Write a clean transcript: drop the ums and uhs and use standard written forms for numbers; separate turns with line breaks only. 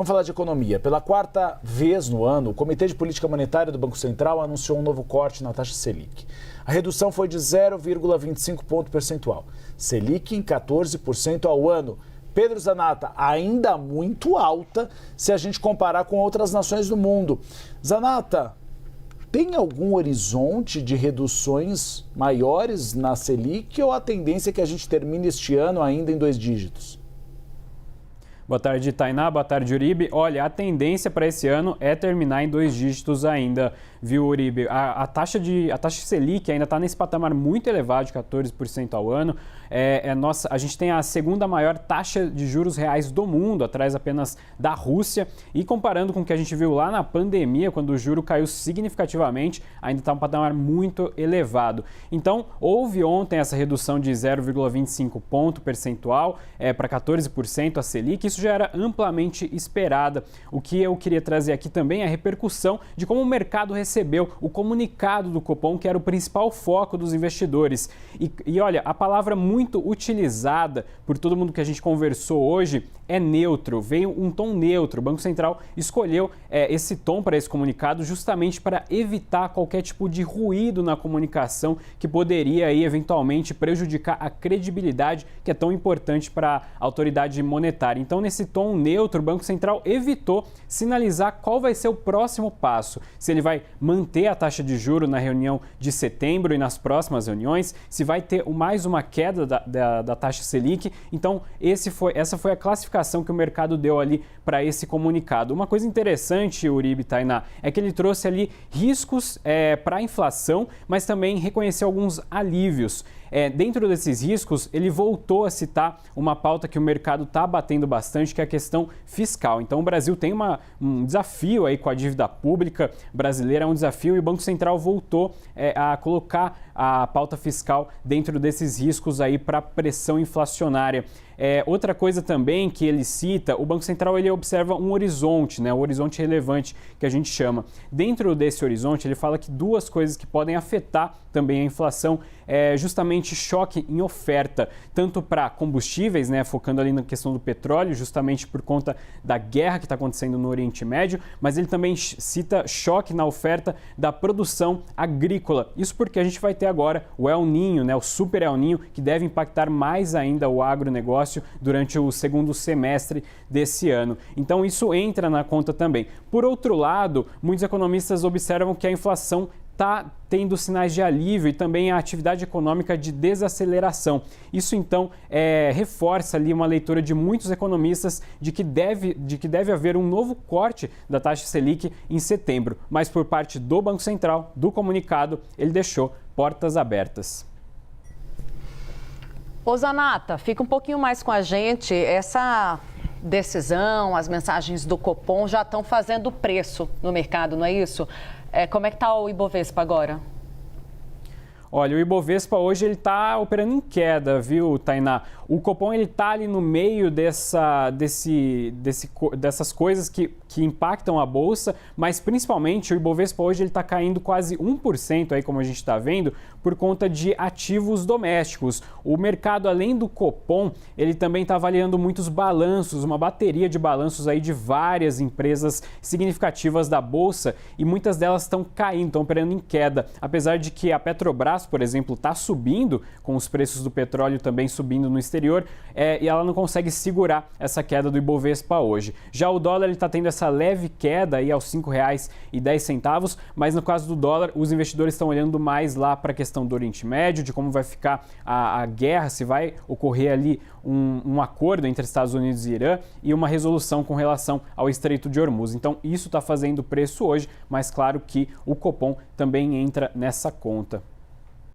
Vamos falar de economia. Pela quarta vez no ano, o Comitê de Política Monetária do Banco Central anunciou um novo corte na taxa Selic. A redução foi de 0,25 ponto percentual. Selic em 14% ao ano. Pedro Zanata, ainda muito alta se a gente comparar com outras nações do mundo. Zanata, tem algum horizonte de reduções maiores na Selic ou a tendência é que a gente termine este ano ainda em 2 dígitos?
Boa tarde, Tainá. Boa tarde, Uribe. Olha, a tendência para esse ano é terminar em 2 dígitos ainda, viu, Uribe? A taxa Selic ainda está nesse patamar muito elevado de 14% ao ano. A gente tem a segunda maior taxa de juros reais do mundo, atrás apenas da Rússia. E comparando com o que a gente viu lá na pandemia, quando o juro caiu significativamente, ainda está um patamar muito elevado. Então, houve ontem essa redução de 0,25 ponto percentual para 14% a Selic. Isso já era amplamente esperada. O que eu queria trazer aqui também é a repercussão de como o mercado recebeu o comunicado do Copom, que era o principal foco dos investidores. E olha, a palavra muito utilizada por todo mundo que a gente conversou hoje é neutro, veio um tom neutro. O Banco Central escolheu esse tom para esse comunicado justamente para evitar qualquer tipo de ruído na comunicação que poderia aí, eventualmente prejudicar a credibilidade que é tão importante para a autoridade monetária. Então, nesse tom neutro, o Banco Central evitou sinalizar qual vai ser o próximo passo. Se ele vai manter a taxa de juros na reunião de setembro e nas próximas reuniões, se vai ter mais uma queda da taxa Selic. Então, essa foi a classificação que o mercado deu ali para esse comunicado. Uma coisa interessante, Uribe, Tainá, é que ele trouxe ali riscos para a inflação, mas também reconheceu alguns alívios. Dentro desses riscos, ele voltou a citar uma pauta que o mercado está batendo bastante, que é a questão fiscal. Então, o Brasil tem um desafio aí com a dívida pública brasileira, é um desafio, e o Banco Central voltou a colocar a pauta fiscal dentro desses riscos aí para pressão inflacionária. Outra coisa também que ele cita, o Banco Central ele observa um horizonte, né, o horizonte relevante que a gente chama. Dentro desse horizonte, ele fala que 2 coisas que podem afetar também a inflação é justamente choque em oferta, tanto para combustíveis, né, focando ali na questão do petróleo, justamente por conta da guerra que está acontecendo no Oriente Médio, mas ele também cita choque na oferta da produção agrícola. Isso porque a gente vai ter agora o El Niño, né, o super El Niño, que deve impactar mais ainda o agronegócio durante o segundo semestre desse ano. Então isso entra na conta também. Por outro lado, muitos economistas observam que a inflação está tendo sinais de alívio e também a atividade econômica de desaceleração. Isso, então, reforça ali uma leitura de muitos economistas de que deve haver um novo corte da taxa Selic em setembro. Mas por parte do Banco Central, do comunicado, ele deixou portas abertas.
Ô Zanata, fica um pouquinho mais com a gente. Essa decisão, as mensagens do Copom já estão fazendo preço no mercado, não é isso? Como é que está o Ibovespa agora?
Olha, o Ibovespa hoje ele está operando em queda, viu, Tainá? O Copom ele está ali no meio dessas coisas que impactam a Bolsa, mas principalmente o Ibovespa hoje ele está caindo quase 1%, aí, como a gente está vendo, por conta de ativos domésticos. O mercado, além do Copom, ele também está avaliando muitos balanços, uma bateria de balanços aí de várias empresas significativas da Bolsa, e muitas delas estão caindo, estão operando em queda, apesar de que a Petrobras, por exemplo, está subindo, com os preços do petróleo também subindo no exterior, e ela não consegue segurar essa queda do Ibovespa hoje. Já o dólar está tendo essa leve queda aí aos R$ 5,10, mas no caso do dólar, os investidores estão olhando mais lá para a questão do Oriente Médio, de como vai ficar a guerra, se vai ocorrer ali um acordo entre Estados Unidos e Irã e uma resolução com relação ao Estreito de Hormuz. Então, isso está fazendo preço hoje, mas claro que o Copom também entra nessa conta.